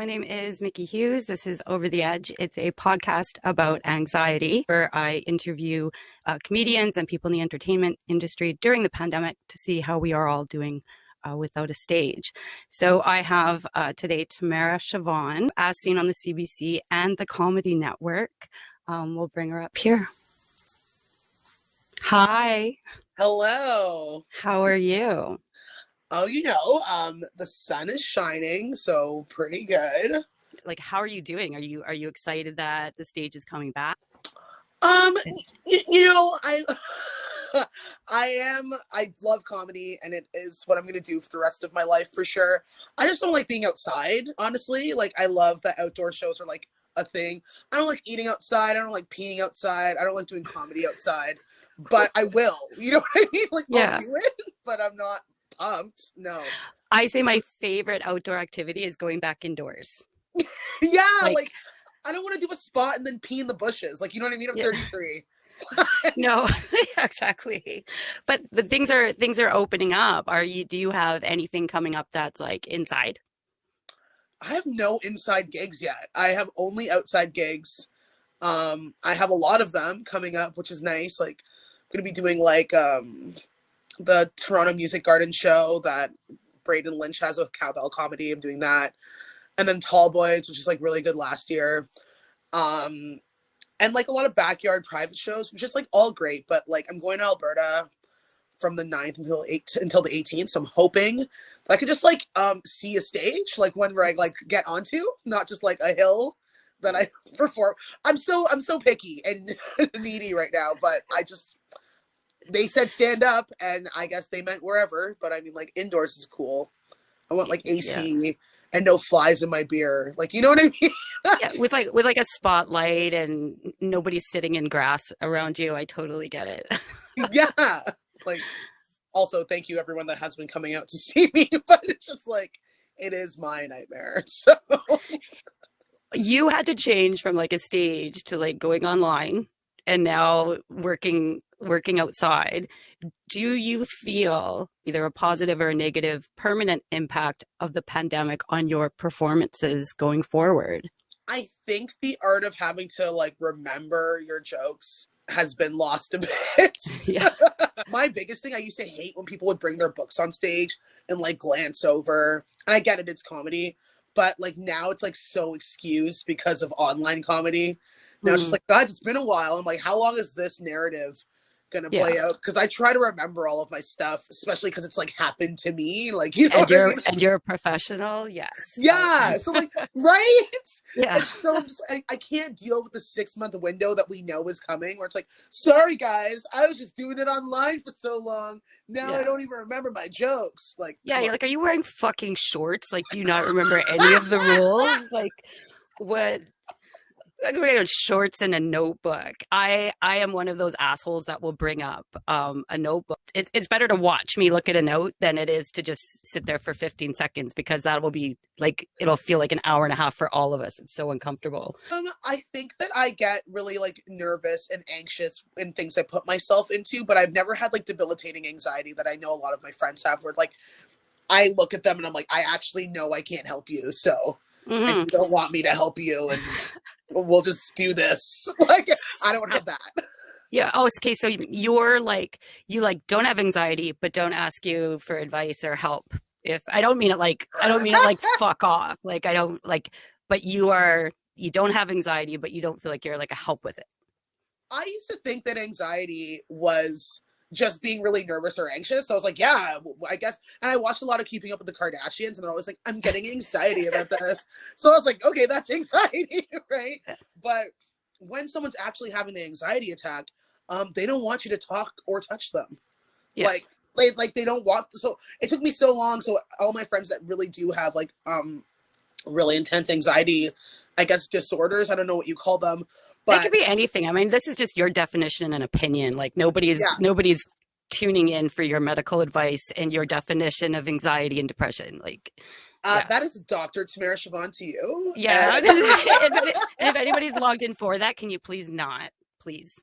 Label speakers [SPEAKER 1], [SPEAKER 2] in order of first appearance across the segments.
[SPEAKER 1] My name is Miki Hughes. This is Over the Edge. It's a podcast about anxiety where I interview comedians and people in the entertainment industry during the pandemic to see how we are all doing without a stage. So I have today Tamara Shevon, as seen on the CBC and the Comedy Network. We'll bring her up here. Hi.
[SPEAKER 2] Hello.
[SPEAKER 1] How are you?
[SPEAKER 2] Oh, the sun is shining, so pretty good.
[SPEAKER 1] Like, how are you doing? Are you excited that the stage is coming back?
[SPEAKER 2] I I am. I love comedy, and it is what I'm going to do for the rest of my life for sure. I just don't like being outside, honestly. Like, I love that outdoor shows are like a thing. I don't like eating outside. I don't like peeing outside. I don't like doing comedy outside, but I will. You know what I mean? Like,
[SPEAKER 1] Yeah.
[SPEAKER 2] I'll do it, but I'm not pumped. No.
[SPEAKER 1] I say my favorite outdoor activity is going back indoors.
[SPEAKER 2] Yeah, like I don't want to do a spot and then pee in the bushes. Like, you know what I mean? I'm 33.
[SPEAKER 1] No, exactly. But the things are opening up. Do you have anything coming up that's like inside?
[SPEAKER 2] I have no inside gigs yet. I have only outside gigs. I have a lot of them coming up, which is nice. Like, I'm going to be doing like the Toronto Music Garden show that Braden Lynch has with Cowbell Comedy. I'm doing that. And then Tall Boys, which is like really good last year. And like a lot of backyard private shows, which is like all great. But like, I'm going to Alberta from the 9th until the 18th. So I'm hoping that I could just like see a stage, like one where I like get onto, not just like a hill that I perform. I'm so picky and needy right now, but they said stand up, and I guess they meant wherever, but I mean, like, indoors is cool. I want like AC and no flies in my beer. Like, you know what I mean?
[SPEAKER 1] Yeah, with like a spotlight and nobody's sitting in grass around you. I totally get it.
[SPEAKER 2] Yeah. Like, also, thank you everyone that has been coming out to see me, but it's just like, it is my nightmare. So
[SPEAKER 1] you had to change from like a stage to like going online and now working outside. Do you feel either a positive or a negative permanent impact of the pandemic on your performances going forward?
[SPEAKER 2] I think the art of having to like remember your jokes has been lost a bit.
[SPEAKER 1] Yeah.
[SPEAKER 2] My biggest thing, I used to hate when people would bring their books on stage and like glance over. And I get it, it's comedy, but like now it's like so excused because of online comedy. Now it's just like, guys, it's been a while. I'm like, how long is this narrative gonna play out? Because I try to remember all of my stuff, especially because it's like happened to me. Like, you know,
[SPEAKER 1] and you're a professional, yes.
[SPEAKER 2] Yeah. So like, right?
[SPEAKER 1] Yeah.
[SPEAKER 2] And so I can't deal with the 6-month window that we know is coming, where it's like, sorry guys, I was just doing it online for so long. Now I don't even remember my jokes. Like,
[SPEAKER 1] yeah, you're like, are you wearing fucking shorts? Like, do you not remember any of the rules? Like, what? I'm wearing shorts and a notebook. I am one of those assholes that will bring up a notebook. It's better to watch me look at a note than it is to just sit there for 15 seconds, because that will be like, it'll feel like an hour and a half for all of us. It's so uncomfortable.
[SPEAKER 2] I think that I get really like nervous and anxious in things I put myself into, but I've never had like debilitating anxiety that I know a lot of my friends have, where like I look at them and I'm like, I actually know I can't help you. So and you don't want me to help you, and we'll just do this. Like, I don't have that.
[SPEAKER 1] Yeah. Oh, okay. So you're like, you like don't have anxiety, but don't ask you for advice or help. If I don't mean it like fuck off. Like, I don't like, but you don't have anxiety, but you don't feel like you're like a help with it.
[SPEAKER 2] I used to think that anxiety was just being really nervous or anxious. So I was like, yeah, I guess. And I watched a lot of Keeping Up with the Kardashians, and they're always like, I'm getting anxiety about this. So I was like, okay, that's anxiety, right? But when someone's actually having an anxiety attack, they don't want you to talk or touch them. Yeah. Like they don't want. So it took me so long. So all my friends that really do have like really intense anxiety, I guess disorders, I don't know what you call them. But
[SPEAKER 1] it could be anything. I mean, this is just your definition and opinion. Like nobody's tuning in for your medical advice and your definition of anxiety and depression. Like,
[SPEAKER 2] that is Dr. Tamara Shevon to you.
[SPEAKER 1] Yeah. And if anybody's logged in for that, can you please not? Please.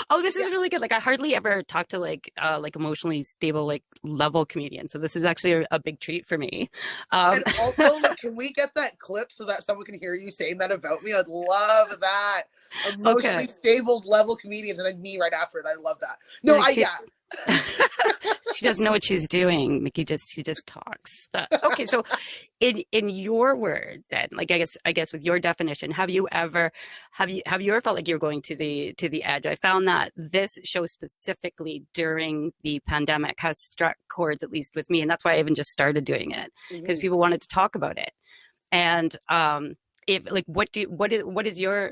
[SPEAKER 1] Oh, this
[SPEAKER 2] Yeah.
[SPEAKER 1] is really good. Like I hardly ever talk to like emotionally stable like level comedians. So this is actually a big treat for me.
[SPEAKER 2] And
[SPEAKER 1] Um
[SPEAKER 2] also, like, can we get that clip so that someone can hear you saying that about me? I'd love that. Emotionally
[SPEAKER 1] okay.
[SPEAKER 2] stable level comedians, and then me right after it. I love that. No,
[SPEAKER 1] Like she
[SPEAKER 2] yeah.
[SPEAKER 1] she doesn't know what she's doing. Mickey just she just talks. But okay, so in your word then, like I guess with your definition, have you ever felt like you're going to the edge? I found that this show specifically during the pandemic has struck chords, at least with me, and that's why I even just started doing it because
[SPEAKER 2] Mhm.
[SPEAKER 1] people wanted to talk about it. And if like what is your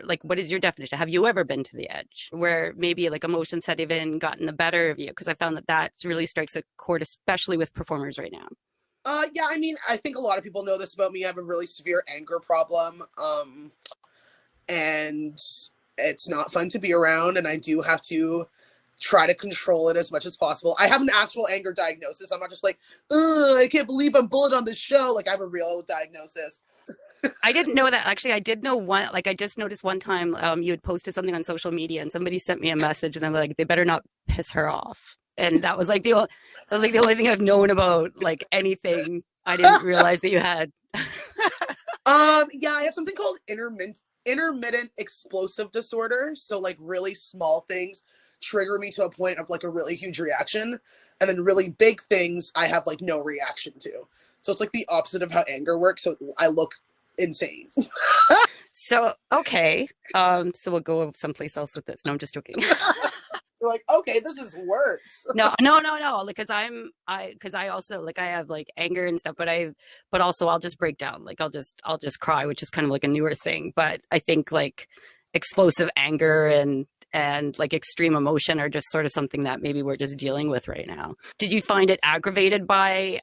[SPEAKER 1] definition? Have you ever been to the edge where maybe like emotions had even gotten the better of you? Because I found that that really strikes a chord, especially with performers right now.
[SPEAKER 2] Yeah, I mean, I think a lot of people know this about me. I have a really severe anger problem. And it's not fun to be around, and I do have to try to control it as much as possible. I have an actual anger diagnosis. I'm not just like, I can't believe I'm bullied on this show. Like, I have a real diagnosis.
[SPEAKER 1] I didn't know that. Actually, I did know one. Like, I just noticed one time you had posted something on social media, and somebody sent me a message, and they're like, "They better not piss her off." And that was like the only thing I've known about like anything. I didn't realize that you had.
[SPEAKER 2] Yeah, I have something called intermittent explosive disorder. So like really small things trigger me to a point of like a really huge reaction, and then really big things I have like no reaction to. So it's like the opposite of how anger works. So I look insane.
[SPEAKER 1] So okay, so we'll go someplace else with this. No, I'm just joking.
[SPEAKER 2] You're like, okay, this is worse.
[SPEAKER 1] No, no, no, no. Because because I also like I have like anger and stuff, but also I'll just break down. Like I'll just cry, which is kind of like a newer thing. But I think like explosive anger and like extreme emotion are just sort of something that maybe we're just dealing with right now. Did you find it aggravated by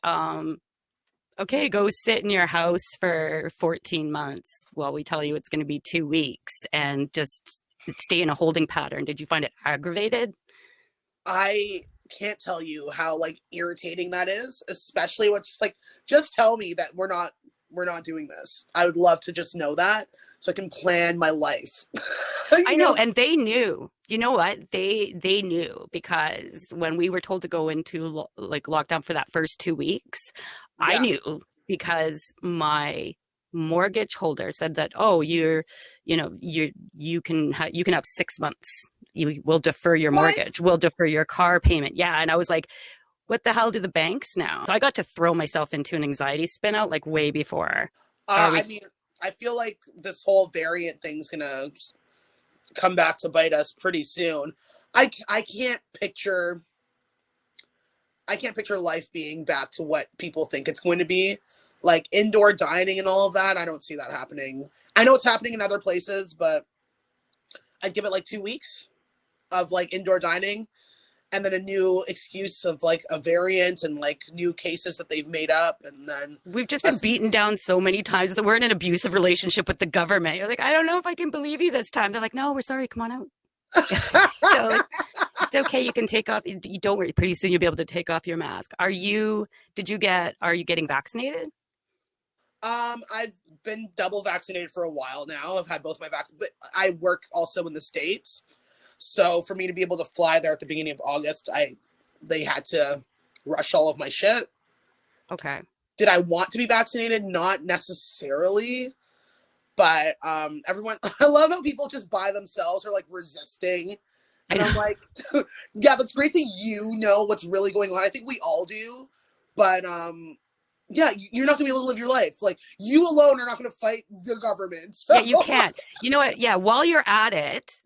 [SPEAKER 1] okay, go sit in your house for 14 months while we tell you it's going to be 2 weeks and just stay in a holding pattern? Did you find it aggravated?
[SPEAKER 2] I can't tell you how like irritating that is, especially what's just like just tell me that we're not doing this. I would love to just know that so I can plan my life.
[SPEAKER 1] I
[SPEAKER 2] you
[SPEAKER 1] know,
[SPEAKER 2] know?
[SPEAKER 1] and they knew. You know what? They knew because when we were told to go into like lockdown for that first 2 weeks, I
[SPEAKER 2] Yeah.
[SPEAKER 1] knew because my mortgage holder said that, oh, you can have 6 months. You will defer your
[SPEAKER 2] What?
[SPEAKER 1] mortgage. We'll defer your car payment. Yeah, and I was like, what the hell do the banks now? So I got to throw myself into an anxiety spin out like way before. Are
[SPEAKER 2] I
[SPEAKER 1] we?
[SPEAKER 2] mean, I feel like this whole variant thing's gonna come back to bite us pretty soon. I can't picture life being back to what people think it's going to be. Like indoor dining and all of that, I don't see that happening. I know it's happening in other places, but I'd give it like 2 weeks of like indoor dining, and then a new excuse of like a variant and like new cases that they've made up, and then
[SPEAKER 1] We've just been
[SPEAKER 2] us.
[SPEAKER 1] beaten down so many times that we're in an abusive relationship with the government. You're like, I don't know if I can believe you this time. They're like, no, we're sorry. Come on out. Like, it's okay. You can take off. You don't worry. Pretty soon you'll be able to take off your mask. Are you getting vaccinated?
[SPEAKER 2] I've been double vaccinated for a while now. I've had both my vaccines, but I work also in the States. So for me to be able to fly there at the beginning of August, they had to rush all of my shit.
[SPEAKER 1] Okay.
[SPEAKER 2] Did I want to be vaccinated? Not necessarily, but everyone. I love how people just by themselves are like resisting,
[SPEAKER 1] I
[SPEAKER 2] and
[SPEAKER 1] know.
[SPEAKER 2] I'm like, yeah, that's great that you know what's really going on. I think we all do, but yeah, you're not gonna be able to live your life. Like you alone are not gonna fight the government. So
[SPEAKER 1] Yeah, you can't. You know what? Yeah, while you're at it,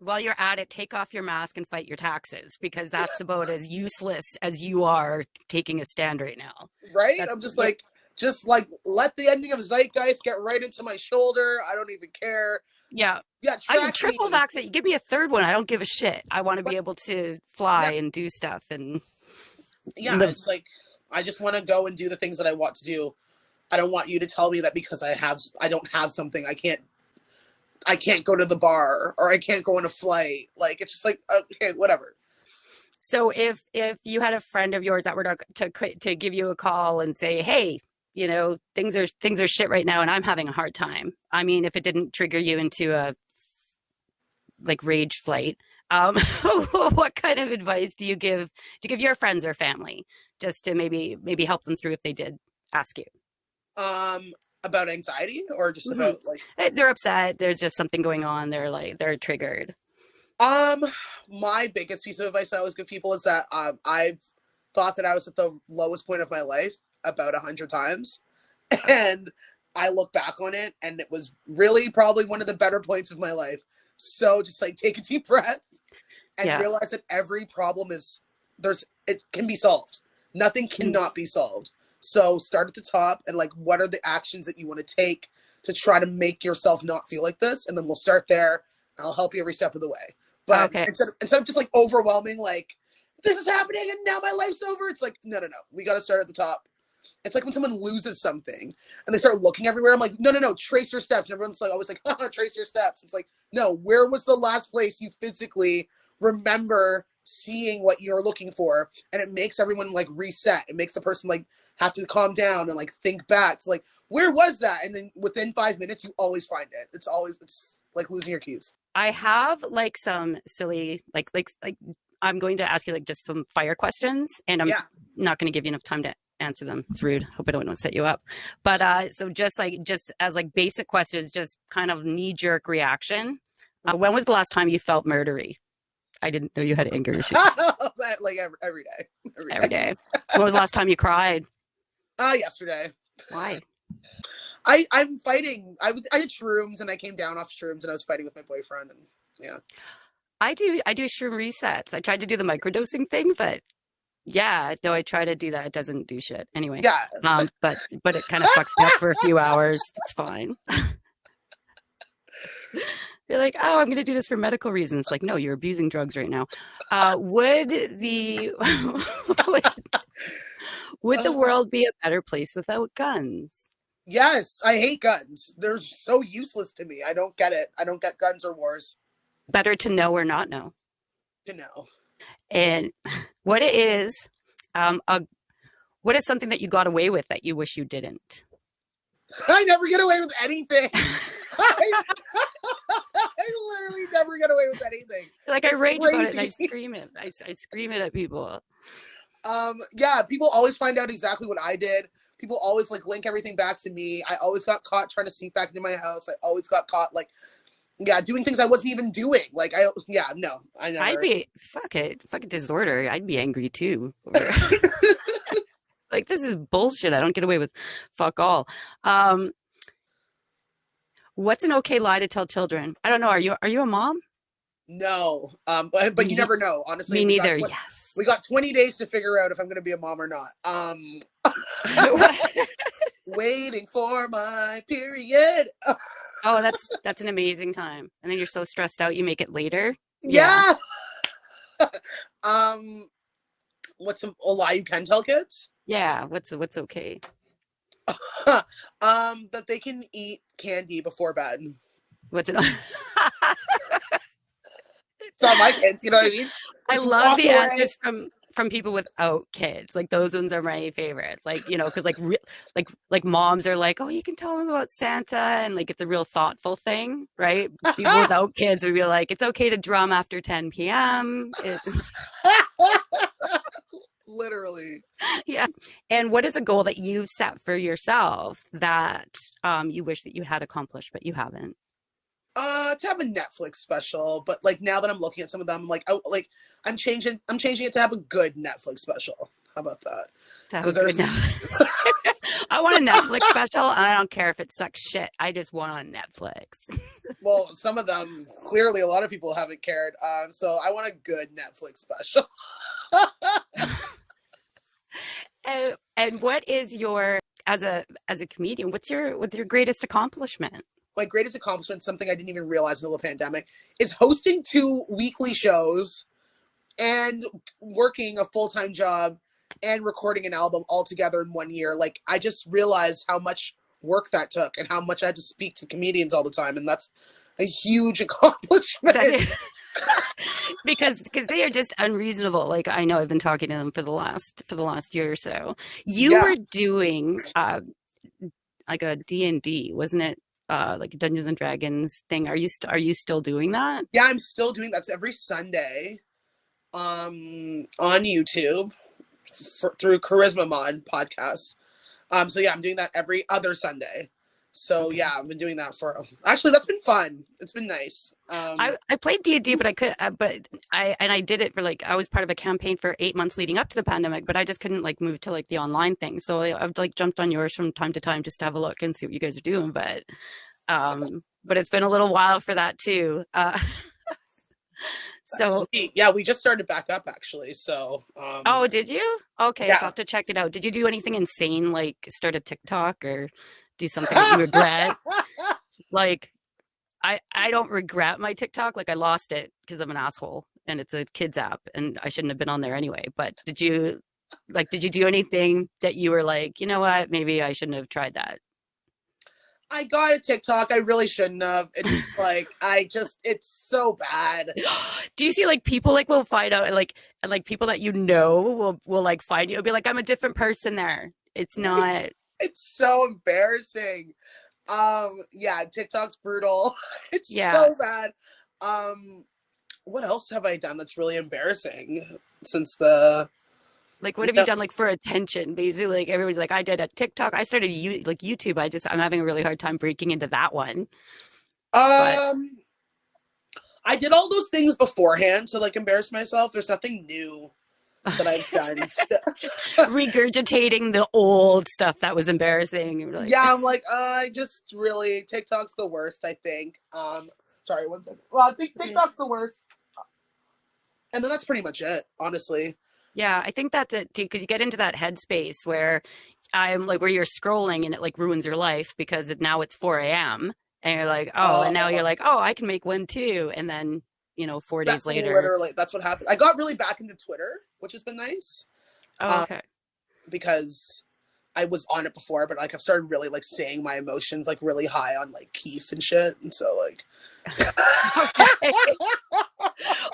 [SPEAKER 1] take off your mask and fight your taxes because that's about as useless as you are taking a stand right now.
[SPEAKER 2] right,
[SPEAKER 1] That's
[SPEAKER 2] I'm
[SPEAKER 1] yeah,
[SPEAKER 2] just like let the ending of Zeitgeist get right into my shoulder. I don't even care.
[SPEAKER 1] yeah.
[SPEAKER 2] Yeah,
[SPEAKER 1] I'm
[SPEAKER 2] track
[SPEAKER 1] triple
[SPEAKER 2] me.
[SPEAKER 1] vaccinated. Give me a third one. I don't give a shit. I want to be
[SPEAKER 2] But
[SPEAKER 1] able to fly
[SPEAKER 2] yeah,
[SPEAKER 1] and do stuff and
[SPEAKER 2] yeah,
[SPEAKER 1] live.
[SPEAKER 2] it's like I just want to go and do the things that I want to do. I don't want you to tell me that because I don't have something I can't go to the bar or I can't go on a flight. Like it's just like okay, whatever.
[SPEAKER 1] So if you had a friend of yours that were to give you a call and say, "Hey, things are shit right now, and I'm having a hard time." I mean, if it didn't trigger you into a like rage flight, What kind of advice do you give your friends or family just to maybe help them through if they did ask you?
[SPEAKER 2] Um, about anxiety or just
[SPEAKER 1] Hmm.
[SPEAKER 2] about like
[SPEAKER 1] They're upset. There's just something going on. They're triggered.
[SPEAKER 2] um my biggest piece of advice I always give people is that I've thought that I was at the lowest point of my life about 100 times, and I look back on it and it was really probably one of the better points of my life. So just like take a deep breath and
[SPEAKER 1] Yeah.
[SPEAKER 2] realize that every problem is it can be solved. Nothing
[SPEAKER 1] Mhm.
[SPEAKER 2] cannot be solved. So start at the top and like what are the actions that you want to take to try to make yourself not feel like this, and then we'll start there and I'll help you every step of the way. But
[SPEAKER 1] Okay.
[SPEAKER 2] instead of just like overwhelming like this is happening and now my life's over, it's like no. We got to start at the top. It's like when someone loses something and they start looking everywhere. I'm like, no, trace your steps. And everyone's like always like, trace your steps. It's like, no, where was the last place you physically remember seeing what you're looking for? And it makes everyone like reset. It makes the person like have to calm down and like think back. It's like, where was that? And then within 5 minutes, you always find it. It's like losing your keys.
[SPEAKER 1] I have like some silly like I'm going to ask you like just some fire questions, and I'm
[SPEAKER 2] Yeah.
[SPEAKER 1] not going to give you enough time to answer them. It's rude. Hope I don't want to set you up. But so just as like basic questions, just kind of knee jerk reaction. When was the last time you felt murdery? I didn't know you had anger issues.
[SPEAKER 2] Like every day.
[SPEAKER 1] Every day. When was the last time you cried?
[SPEAKER 2] Yesterday.
[SPEAKER 1] Why?
[SPEAKER 2] I'm fighting. I had shrooms and I came down off shrooms and I was fighting with my boyfriend, and yeah.
[SPEAKER 1] I do shroom resets. I tried to do the microdosing thing, but yeah, no, I try to do that. It doesn't do shit. Anyway.
[SPEAKER 2] Yeah.
[SPEAKER 1] But it kind of fucks me up for a few hours. It's fine. You're like, oh, I'm going to do this for medical reasons. Like, no, you're abusing drugs right now. Would the would, would the world be a better place without guns?
[SPEAKER 2] Yes, I hate guns. They're so useless to me. I don't get it. I don't get guns or wars.
[SPEAKER 1] Better to know or not know.
[SPEAKER 2] To know.
[SPEAKER 1] And what it is, what is something that you got away with that you wish you didn't?
[SPEAKER 2] I never get away with anything. I literally never get away with anything.
[SPEAKER 1] Like, I rage about it and I scream it. I scream it at people.
[SPEAKER 2] Yeah, people always find out exactly what I did. People always like link everything back to me. I always got caught trying to sneak back into my house. I always got caught like, yeah, doing things I wasn't even doing. Like no, I never.
[SPEAKER 1] I'd be fucking disorder. I'd be angry too. Like, this is bullshit. I don't get away with fuck all. What's an okay lie to tell children? I don't know. Are you a mom?
[SPEAKER 2] No, but you never know. Honestly,
[SPEAKER 1] Me neither. Yes.
[SPEAKER 2] we got 20 days to figure out if I'm going to be a mom or not. Waiting for my period.
[SPEAKER 1] Oh, that's an amazing time. And then you're so stressed out, you make it later.
[SPEAKER 2] Yeah. What's a lie you can tell kids?
[SPEAKER 1] Yeah. What's okay?
[SPEAKER 2] That they can eat candy before bed.
[SPEAKER 1] What's it?
[SPEAKER 2] It's not my kids, you know what I mean?
[SPEAKER 1] I love the answers from people without kids. Like, those ones are my favorites. Like, because like moms are like, oh, you can tell them about Santa, and like it's a real thoughtful thing, right? People without kids would be like, it's okay to drum after 10 p.m. It's
[SPEAKER 2] literally.
[SPEAKER 1] Yeah. And what is a goal that you set for yourself that you wish that you had accomplished but you haven't?
[SPEAKER 2] To have a Netflix special, but like now that I'm looking at some of them, I'm like, I'm changing it to have a good Netflix special. How about that? Because there's
[SPEAKER 1] I want a Netflix special, and I don't care if it sucks shit. I just want on Netflix.
[SPEAKER 2] Well, some of them clearly a lot of people haven't cared. So I want a good Netflix special.
[SPEAKER 1] And what is your as a comedian? What's your greatest accomplishment?
[SPEAKER 2] My greatest accomplishment, something I didn't even realize until the pandemic, is hosting 2 weekly shows and working a full-time job and recording an album all together in 1 year. Like, I just realized how much work that took and how much I had to speak to comedians all the time. And that's a huge accomplishment.
[SPEAKER 1] because they are just unreasonable. Like, I know I've been talking to them for the last year or so. You were doing like a D&D, wasn't it? like a Dungeons and Dragons thing. Are you still doing that?
[SPEAKER 2] Yeah, I'm still doing that's every Sunday on YouTube through Charisma Mod podcast. So yeah, I'm doing that every other Sunday. So
[SPEAKER 1] Okay.
[SPEAKER 2] yeah, I've been doing that for actually that's been fun. It's been nice.
[SPEAKER 1] I played D&D, but I did it for like I was part of a campaign for 8 months leading up to the pandemic, but I just couldn't like move to like the online thing. So I've like jumped on yours from time to time just to have a look and see what you guys are doing. But it's been a little while for that too.
[SPEAKER 2] That's
[SPEAKER 1] So
[SPEAKER 2] sweet. Yeah, we just started back up actually. So
[SPEAKER 1] oh, did you? Okay, so I'll
[SPEAKER 2] yeah.
[SPEAKER 1] have to check it out. Did you do anything insane like start a TikTok or do something that you regret? Like I don't regret my TikTok. Like I lost it because I'm an asshole and it's a kids app and I shouldn't have been on there anyway. But did you do anything that you were like, you know what, maybe I shouldn't have tried that?
[SPEAKER 2] I got a TikTok. I really shouldn't have. It's like it's so bad.
[SPEAKER 1] Do you see like people like will find out and like people that you know will like find you and be like, I'm a different person there. It's not.
[SPEAKER 2] It's so embarrassing. Yeah, TikTok's brutal. It's
[SPEAKER 1] Yeah.
[SPEAKER 2] so bad. What else have I done that's really embarrassing since the
[SPEAKER 1] Like, what
[SPEAKER 2] you
[SPEAKER 1] have you
[SPEAKER 2] know,
[SPEAKER 1] done like for attention? Basically, like everybody's like, I did a TikTok. I started like YouTube. I'm having a really hard time breaking into that one. But
[SPEAKER 2] um I did all those things beforehand to like embarrass myself. There's nothing new that I've done.
[SPEAKER 1] just regurgitating the old stuff that was embarrassing. You're like,
[SPEAKER 2] Yeah, I'm like, I just really TikTok's the worst, I think. Sorry, one second. Well, I think TikTok's the worst. And then that's pretty much it, honestly.
[SPEAKER 1] yeah, I think that's it too, because you get into that headspace where I'm like, where you're scrolling and it like ruins your life because now it's 4 a.m. and you're like, oh, and now
[SPEAKER 2] Uh
[SPEAKER 1] you're like, oh, I can make one too. And then, 4 days
[SPEAKER 2] that
[SPEAKER 1] later,
[SPEAKER 2] literally that's what happened. I got really back into Twitter, which has been nice.
[SPEAKER 1] oh,
[SPEAKER 2] Um,
[SPEAKER 1] okay.
[SPEAKER 2] because I was on it before, but like I've started really like saying my emotions like really high on like Keith and shit. And so like
[SPEAKER 1] Okay.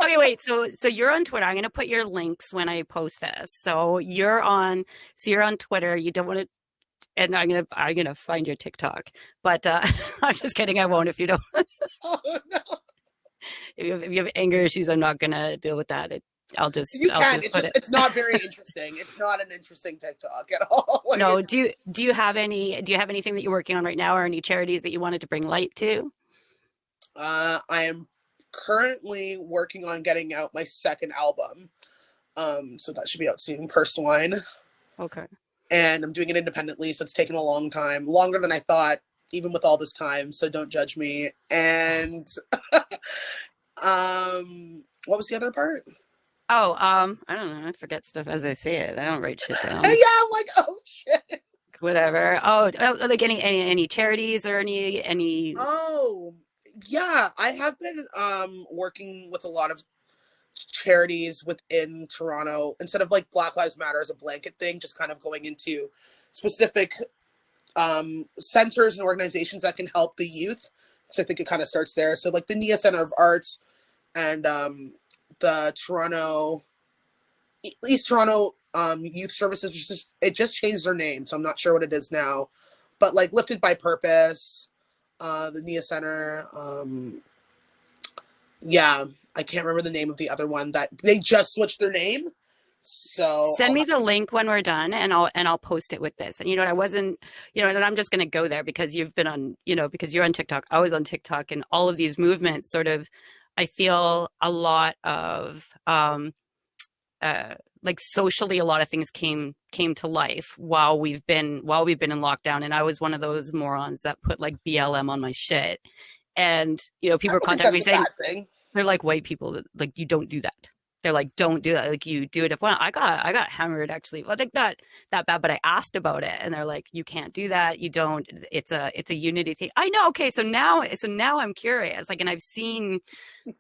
[SPEAKER 1] Okay, wait. So you're on Twitter. I'm going to put your links when I post this. So you're on Twitter. You don't want to, and I'm gonna find your TikTok. But I'm just kidding. I won't if you don't.
[SPEAKER 2] oh no.
[SPEAKER 1] If you have anger issues, I'm not gonna deal with that.
[SPEAKER 2] You
[SPEAKER 1] I'll
[SPEAKER 2] can.
[SPEAKER 1] just
[SPEAKER 2] It's
[SPEAKER 1] put
[SPEAKER 2] just
[SPEAKER 1] it.
[SPEAKER 2] it's not very interesting. It's not an interesting TikTok at all. Like
[SPEAKER 1] No. Do you have anything that you're working on right now, or any charities that you wanted to bring light to?
[SPEAKER 2] I am currently working on getting out my second album. So that should be out soon, Purse Wine.
[SPEAKER 1] Okay.
[SPEAKER 2] And I'm doing it independently, so it's taken a long time, longer than I thought, even with all this time. So don't judge me. And what was the other part?
[SPEAKER 1] Oh, I don't know. I forget stuff as I say it. I don't write shit
[SPEAKER 2] Yeah,
[SPEAKER 1] down.
[SPEAKER 2] I'm like, oh shit.
[SPEAKER 1] Whatever. Oh, like any charities or any.
[SPEAKER 2] Oh yeah, I have been working with a lot of charities within Toronto instead of like Black Lives Matter as a blanket thing, just kind of going into specific centers and organizations that can help the youth. So I think it kind of starts there. So like the Nia Center of Arts and the Toronto East Toronto Youth Services, it just changed their name, so I'm not sure what it is now. But like Lifted by Purpose, the Nia Center, yeah, I can't remember the name of the other one that they just switched their name. So
[SPEAKER 1] Send me the link when we're done, and I'll post it with this. And you know what? I wasn't, and I'm just going to go there because you've been on, because you're on TikTok. I was on TikTok, and all of these movements sort of, I feel a lot of, like socially, a lot of things came to life while we've been in lockdown. And I was one of those morons that put like BLM on my shit. And
[SPEAKER 2] I
[SPEAKER 1] people are
[SPEAKER 2] don't think
[SPEAKER 1] contacting me
[SPEAKER 2] that's a
[SPEAKER 1] saying
[SPEAKER 2] bad thing.
[SPEAKER 1] they're like white people that like you don't do that. They're like, don't do that. Like you do it if well, I got hammered actually. Well, like not that bad, but I asked about it and they're like, you can't do that. You don't, it's a unity thing. I know. Okay. So now I'm curious. Like, and I've seen,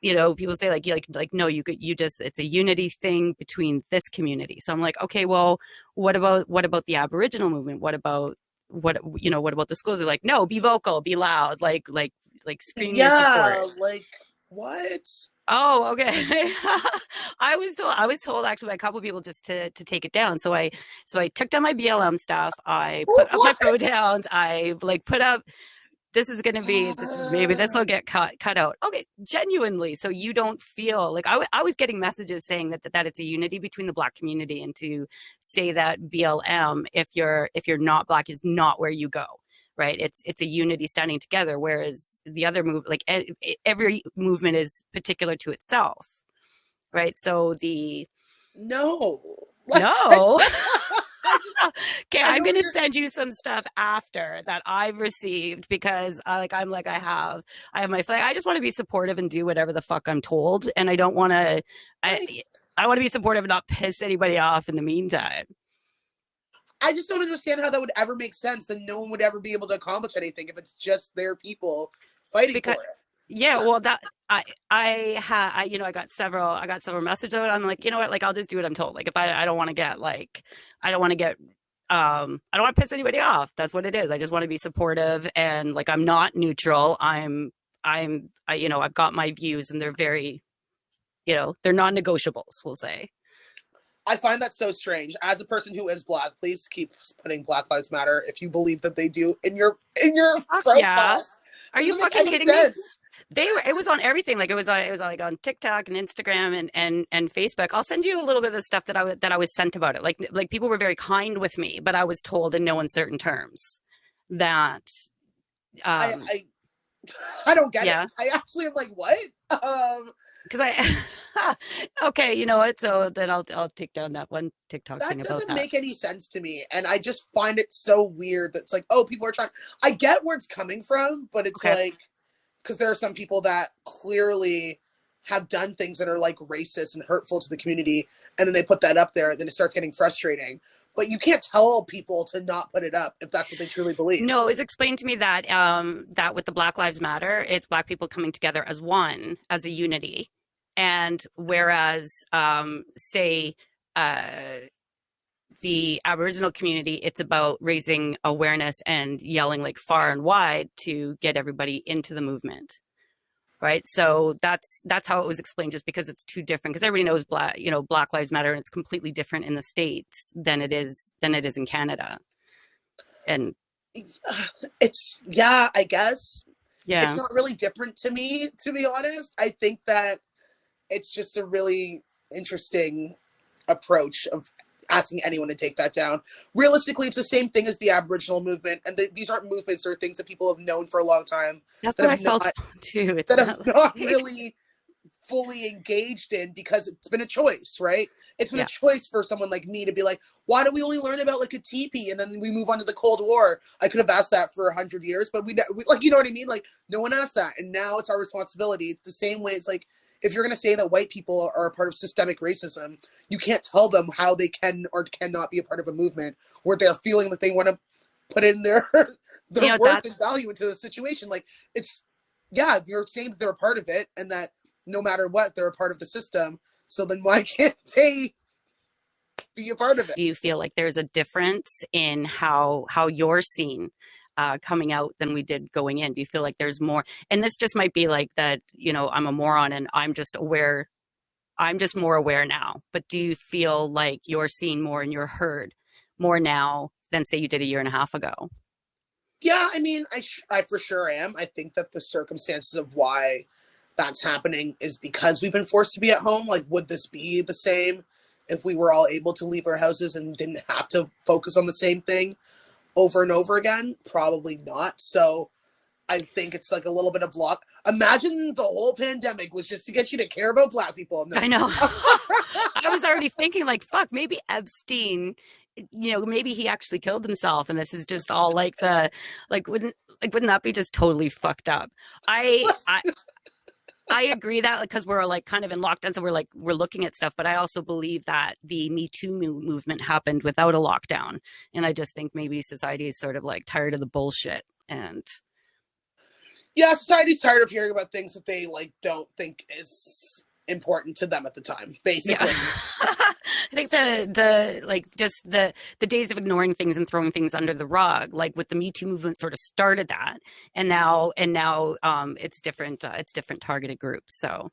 [SPEAKER 1] people say like, no, it's a unity thing between this community. So I'm like, okay, well, what about the Aboriginal movement? What about the schools? They're like, no, be vocal, be loud, like scream your support.
[SPEAKER 2] Yeah, like what?
[SPEAKER 1] Oh, okay. I was told actually by a couple of people just to take it down. So I took down my BLM stuff. I put up my
[SPEAKER 2] What?
[SPEAKER 1] pronouns. I like put up this is going to be, maybe this will get cut out. Okay, genuinely. So you don't feel like I was getting messages saying that it's a unity between the Black community, and to say that BLM, if you're not Black, is not where you go. Right. It's a unity standing together. Whereas the other move, like every movement is particular to itself. Right. So
[SPEAKER 2] No. Like,
[SPEAKER 1] no. Okay,
[SPEAKER 2] I
[SPEAKER 1] I'm
[SPEAKER 2] know
[SPEAKER 1] gonna
[SPEAKER 2] you're
[SPEAKER 1] send you some stuff after that I've received, because I have my flag. I just want to be supportive and do whatever the fuck I'm told, and I don't want to. I
[SPEAKER 2] like,
[SPEAKER 1] I want to be supportive and not piss anybody off in the meantime.
[SPEAKER 2] I just don't understand how that would ever make sense. Then no one would ever be able to accomplish anything if it's just their people fighting
[SPEAKER 1] Because
[SPEAKER 2] for it.
[SPEAKER 1] yeah, well, that I got several messages of it. I'm like, you know what, like I'll just do what I'm told. Like if I don't want to get like I don't want to get I don't want to piss anybody off. That's what it is. I just want to be supportive, and like I'm not neutral. I've got my views, and they're very, they're non-negotiables, we'll say.
[SPEAKER 2] I find that so strange. As a person who is Black, please keep putting Black Lives Matter if you believe that they do in your
[SPEAKER 1] Fuck yeah.
[SPEAKER 2] profile.
[SPEAKER 1] Are
[SPEAKER 2] It
[SPEAKER 1] you
[SPEAKER 2] doesn't make
[SPEAKER 1] fucking
[SPEAKER 2] any
[SPEAKER 1] kidding me?
[SPEAKER 2] sense.
[SPEAKER 1] It was on everything. Like it was like on TikTok and Instagram and Facebook. I'll send you a little bit of the stuff that I was sent about it. Like people were very kind with me, but I was told in no uncertain terms that
[SPEAKER 2] I
[SPEAKER 1] um
[SPEAKER 2] I, I don't get it.
[SPEAKER 1] yeah,
[SPEAKER 2] I actually am like, what?
[SPEAKER 1] because I okay, you know what? So then I'll take down that one TikTok
[SPEAKER 2] That
[SPEAKER 1] thing about
[SPEAKER 2] doesn't
[SPEAKER 1] that.
[SPEAKER 2] make any sense to me. And I just find it so weird that it's like, oh, people are trying. I get where it's coming from, but it's
[SPEAKER 1] Okay.
[SPEAKER 2] like, because there are some people that clearly have done things that are like racist and hurtful to the community, and then they put that up there, and then it starts getting frustrating. But you can't tell people to not put it up if that's what they truly believe.
[SPEAKER 1] No, it's explained to me that that with the Black Lives Matter, it's Black people coming together as one, as a unity. And whereas say uh the Aboriginal community, it's about raising awareness and yelling like far and wide to get everybody into the movement. Right. So that's how it was explained, just because it's too different. Because everybody knows Black Lives Matter, and it's completely different in the States than it is in Canada. And
[SPEAKER 2] It's, yeah, I guess it's
[SPEAKER 1] yeah.
[SPEAKER 2] not really different to me, to be honest. I think that it's just a really interesting approach of asking anyone to take that down. Realistically, it's the same thing as the Aboriginal movement, and these aren't movements; they're things that people have known for a long time
[SPEAKER 1] That's
[SPEAKER 2] that
[SPEAKER 1] what I
[SPEAKER 2] have
[SPEAKER 1] felt
[SPEAKER 2] not
[SPEAKER 1] too. It's
[SPEAKER 2] that have
[SPEAKER 1] not
[SPEAKER 2] not
[SPEAKER 1] like
[SPEAKER 2] really fully engaged in, because it's been a choice, right? It's been a
[SPEAKER 1] yeah.
[SPEAKER 2] choice for someone like me to be like, why do we only learn about like a teepee and then we move on to the Cold War? I could have asked that for 100 years, but we like, you know what I mean? Like no one asked that, and now it's our responsibility. It's the same way. It's like if you're going to say that white people are a part of systemic racism, you can't tell them how they can or cannot be a part of a movement where they're feeling that they want to put in their
[SPEAKER 1] You
[SPEAKER 2] their
[SPEAKER 1] know
[SPEAKER 2] worth
[SPEAKER 1] that
[SPEAKER 2] and value into the situation. Like it's, yeah, you're saying that they're a part of it and that no matter what, they're a part of the system. So then why can't they be a part of it?
[SPEAKER 1] do you feel like there's a difference in how you're seen coming out than we did going in? Do you feel like there's more? And this just might be like that, I'm a moron and I'm just aware. I'm just more aware now. But do you feel like you're seen more and you're heard more now than say you did a year and a half ago?
[SPEAKER 2] Yeah, I mean, I for sure am. I think that the circumstances of why that's happening is because we've been forced to be at home. Like, would this be the same if we were all able to leave our houses and didn't have to focus on the same thing over and over again? Probably not. So I think it's like a little bit of luck. Imagine the whole pandemic was just to get you to care about Black people. No.
[SPEAKER 1] I know. I was already thinking like, fuck, maybe Epstein, maybe he actually killed himself, and this is just all like wouldn't that be just totally fucked up? I agree that because we're like kind of in lockdown, so we're looking at stuff. But I also believe that the Me Too movement happened without a lockdown, and I just think maybe society is sort of like tired of the bullshit. And
[SPEAKER 2] Yeah, society's tired of hearing about things that they like don't think is important to them at the time,
[SPEAKER 1] yeah,
[SPEAKER 2] basically.
[SPEAKER 1] I think the like just the days of ignoring things and throwing things under the rug, like with the Me Too movement, sort of started that, and now it's different targeted groups. So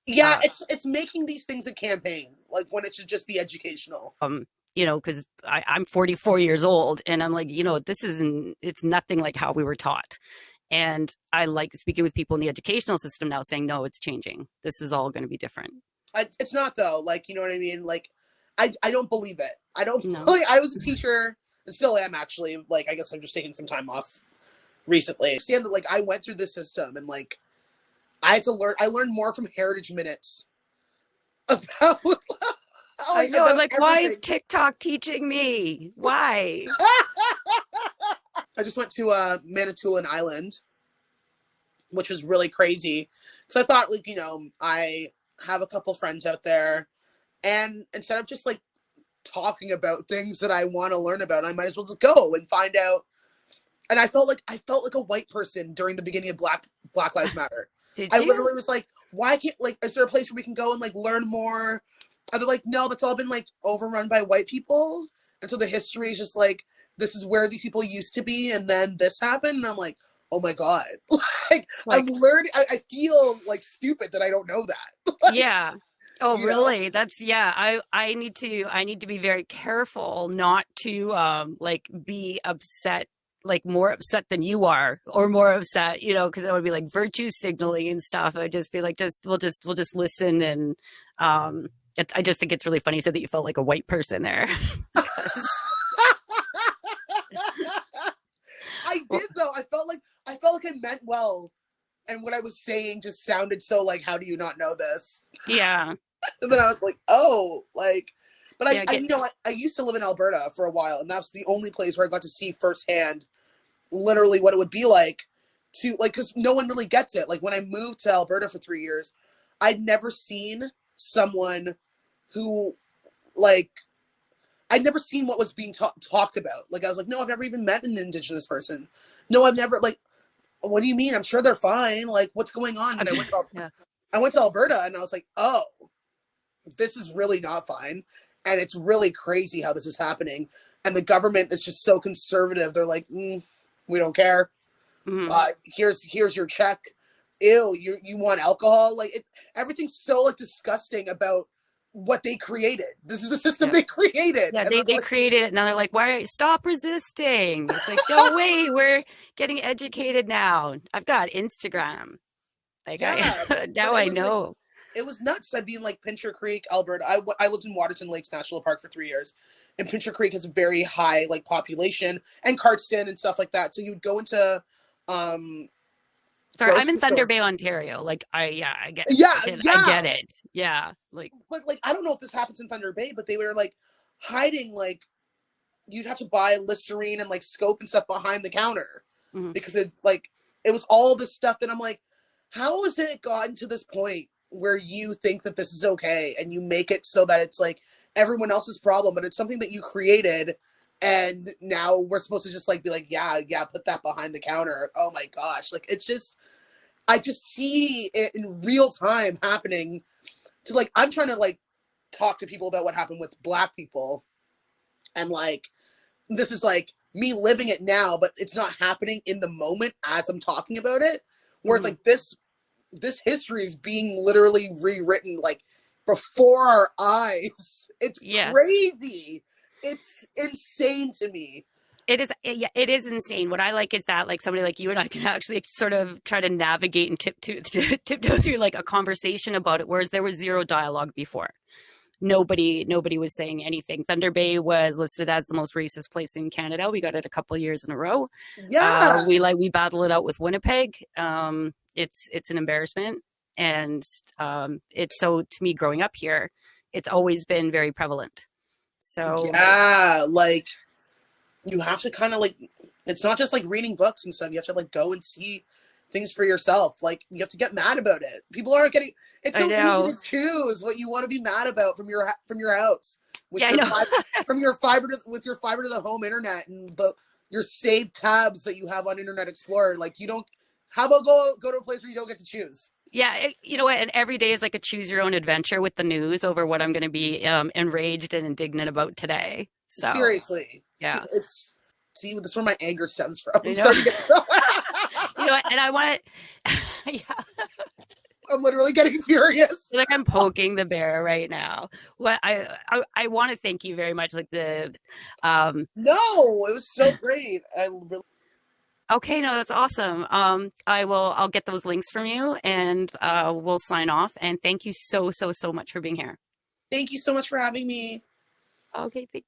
[SPEAKER 2] Yeah,
[SPEAKER 1] uh,
[SPEAKER 2] it's making these things a campaign, like when it should just be educational.
[SPEAKER 1] because I'm 44 years old, and I'm like, it's nothing like how we were taught. And I like speaking with people in the educational system now saying, no, it's changing. This is all going to be different.
[SPEAKER 2] It's not though. Like, you know what I mean? Like, I don't believe it. I don't.
[SPEAKER 1] No.
[SPEAKER 2] Like, I was a teacher and still am actually. Like, I guess I'm just taking some time off recently. I understand that like I went through this system and like I had to learn. I learned more from Heritage Minutes about.
[SPEAKER 1] I
[SPEAKER 2] Like,
[SPEAKER 1] know. I'm
[SPEAKER 2] about
[SPEAKER 1] like, why is
[SPEAKER 2] everything.
[SPEAKER 1] TikTok teaching me? Why?
[SPEAKER 2] I just went to Manitoulin Island, which was really crazy because I thought like, you know, I have a couple friends out there, and instead of just like talking about things that I want to learn about, I might as well just go and find out. And I felt like a white person during the beginning of Black Lives Matter.
[SPEAKER 1] Did
[SPEAKER 2] I
[SPEAKER 1] you?
[SPEAKER 2] literally was like, why can't like is there a place where we can go and like learn more? And they're like, no, that's all been like overrun by white people. And so the history is just like this is where these people used to be, and then this happened. And I'm like, oh my god, like I'm
[SPEAKER 1] Like,
[SPEAKER 2] learning. I feel like stupid that I don't know that. Like,
[SPEAKER 1] yeah. Oh,
[SPEAKER 2] you know,
[SPEAKER 1] really? That's yeah. I need to be very careful not to like be upset, like more upset than you are, or more upset, you know, because I would be like virtue signaling and stuff. I'd just be like, we'll just listen and I just think it's really funny so that you felt like a white person there. Because
[SPEAKER 2] I
[SPEAKER 1] well,
[SPEAKER 2] did though. I felt like I meant well, and what I was saying just sounded so like, how do you not know this?
[SPEAKER 1] yeah,
[SPEAKER 2] And then I was like, oh, like, but
[SPEAKER 1] yeah,
[SPEAKER 2] I
[SPEAKER 1] get
[SPEAKER 2] you know, I used to live in Alberta for a while, and that's the only place where I got to see firsthand, literally, what it would be like to like, because no one really gets it. Like when I moved to Alberta for 3 years, I'd never seen someone who like I'd never seen what was being talked about. Like I was like, no, I've never even met an Indigenous person. No, I've never like. What do you mean? I'm sure they're fine. Like, what's going on? And
[SPEAKER 1] yeah.
[SPEAKER 2] I went to Alberta, and I was like, oh, this is really not fine, and it's really crazy how this is happening. And the government is just so conservative. They're like, we don't care.
[SPEAKER 1] Mhm.
[SPEAKER 2] Here's your check. Ew, you want alcohol? Like everything's so like disgusting about what they created. This is the system
[SPEAKER 1] Yeah.
[SPEAKER 2] they created,
[SPEAKER 1] Yeah,
[SPEAKER 2] and they're
[SPEAKER 1] they
[SPEAKER 2] like,
[SPEAKER 1] created it and now they're like, why stop resisting? It's like, no way, we're getting educated now. I've got Instagram. Like I
[SPEAKER 2] yeah, but
[SPEAKER 1] now I know.
[SPEAKER 2] it was nuts. I'd be in like Pincher Creek, Alberta. I lived in Waterton Lakes National Park for 3 years, and Pincher Creek has a very high like population, and Cardston and stuff like that. So you would go into um
[SPEAKER 1] Sorry, I'm in
[SPEAKER 2] grocery
[SPEAKER 1] Thunder
[SPEAKER 2] store.
[SPEAKER 1] Bay, Ontario. Like yeah,
[SPEAKER 2] Yeah,
[SPEAKER 1] I
[SPEAKER 2] yeah.
[SPEAKER 1] get it. Yeah. Like
[SPEAKER 2] But like I don't know if this happens in Thunder Bay, but they were like hiding like you'd have to buy Listerine and like scope and stuff behind the counter
[SPEAKER 1] mhm.
[SPEAKER 2] because it was all this stuff that I'm like, how has it gotten to this point where you think that this is okay and you make it so that it's like everyone else's problem, but it's something that you created, and now we're supposed to just like be like, yeah, put that behind the counter. Oh my gosh, like it's just I just see it in real time happening to like I'm trying to like talk to people about what happened with Black people, and like this is like me living it now, but it's not happening in the moment as I'm talking about it. Where it's
[SPEAKER 1] Mhm.
[SPEAKER 2] like this history is being literally rewritten like before our eyes. It's
[SPEAKER 1] Yes.
[SPEAKER 2] crazy. It's insane to me.
[SPEAKER 1] It is yeah, it is insane. What I like is that like somebody like you and I can actually sort of try to navigate and tiptoe through like a conversation about it, whereas there was zero dialogue before. Nobody was saying anything. Thunder Bay was listed as the most racist place in Canada. We got it a couple of years in a row.
[SPEAKER 2] Yeah.
[SPEAKER 1] We battle it out with Winnipeg. It's an embarrassment, and it's so to me growing up here, it's always been very prevalent. So
[SPEAKER 2] Yeah. Like you have to kind of like it's not just like reading books and stuff. You have to like go and see things for yourself. Like you have to get mad about it. People aren't getting. It's
[SPEAKER 1] I
[SPEAKER 2] so easy
[SPEAKER 1] know,
[SPEAKER 2] to choose what you want to be mad about from your house with
[SPEAKER 1] yeah, I
[SPEAKER 2] your
[SPEAKER 1] know.
[SPEAKER 2] from your fiber to with your fiber to the home internet and the your saved tabs that you have on Internet Explorer. Like you don't. How about go to a place where you don't get to choose?
[SPEAKER 1] Yeah, you know what? And every day is like a choose your own adventure with the news over what I'm going to be enraged and indignant about today. So
[SPEAKER 2] Seriously,
[SPEAKER 1] yeah,
[SPEAKER 2] see, this is where my anger stems from.
[SPEAKER 1] you
[SPEAKER 2] I'm
[SPEAKER 1] know,
[SPEAKER 2] starting to get so.
[SPEAKER 1] you know, what? And I want to, yeah,
[SPEAKER 2] I'm literally getting furious.
[SPEAKER 1] like I'm poking the bear right now. What I want to thank you very much. Like the, um,
[SPEAKER 2] No, it was so great. I really
[SPEAKER 1] Okay, no, that's awesome. I'll get those links from you and we'll sign off. And thank you so, so, so much for being here.
[SPEAKER 2] Thank you so much for having me.
[SPEAKER 1] Okay, thank